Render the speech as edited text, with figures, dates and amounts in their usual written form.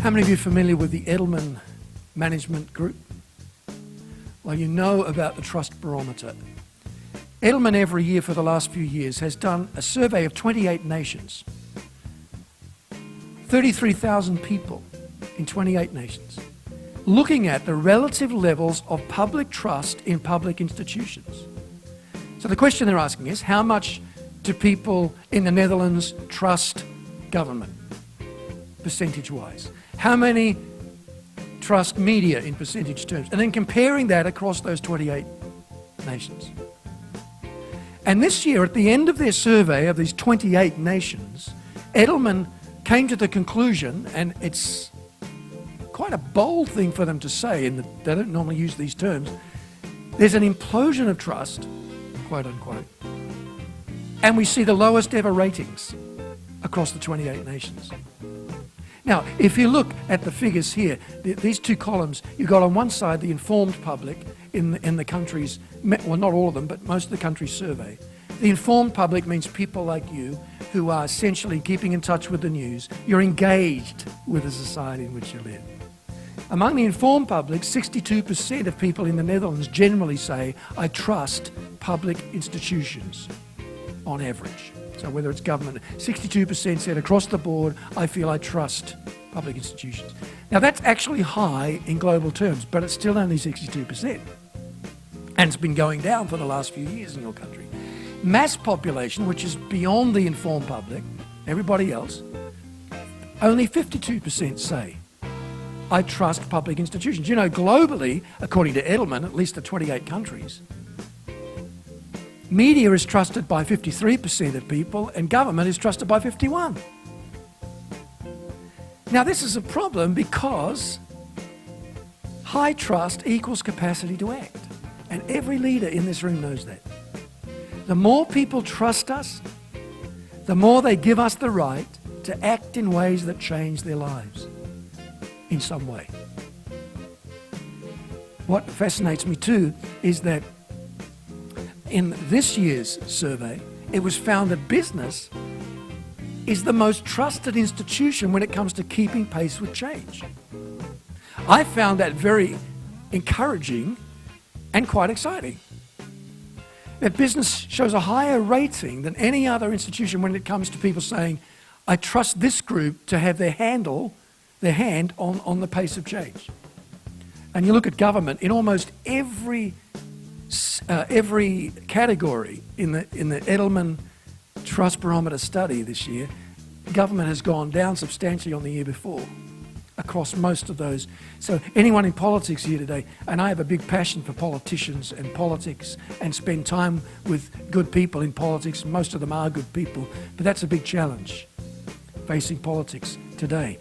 How many of you are familiar with the Edelman Management Group? Well, you know about the Trust Barometer. Edelman every year for the last few years has done a survey of 28 nations, 33,000 people in 28 nations, looking at the relative levels of public trust in public institutions. So the question they're asking is, how much do people in the Netherlands trust government, percentage-wise? How many trust media in percentage terms? And then comparing that across those 28 nations. And this year, at the end of their survey of these 28 nations, Edelman came to the conclusion, and it's quite a bold thing for them to say, and they don't normally use these terms, there's an implosion of trust, quote unquote, and we see the lowest ever ratings across the 28 nations. Now, if you look at the figures here, these two columns, you've got on one side the informed public in the countries, well, not all of them, but most of the countries surveyed. The informed public means people like you who are essentially keeping in touch with the news. You're engaged with the society in which you live. Among the informed public, 62% of people in the Netherlands generally say, I trust public institutions on average. So whether it's government, 62% said across the board, I feel I trust public institutions. Now that's actually high in global terms, but it's still only 62%. And it's been going down for the last few years in your country. Mass population, which is beyond the informed public, everybody else, only 52% say, I trust public institutions. You know, globally, according to Edelman, at least the 28 countries, media is trusted by 53% of people and government is trusted by 51%. Now this is a problem because high trust equals capacity to act. And every leader in this room knows that. The more people trust us, the more they give us the right to act in ways that change their lives in some way. What fascinates me too is that in this year's survey, it was found that business is the most trusted institution when it comes to keeping pace with change. I found that very encouraging and quite exciting. That business shows a higher rating than any other institution when it comes to people saying, I trust this group to have their hand on the pace of change. And you look at government, in almost every category in the Edelman Trust Barometer study this year, government has gone down substantially on the year before across most of those. So anyone in politics here today, and I have a big passion for politicians and politics and spend time with good people in politics, most of them are good people, but that's a big challenge facing politics today.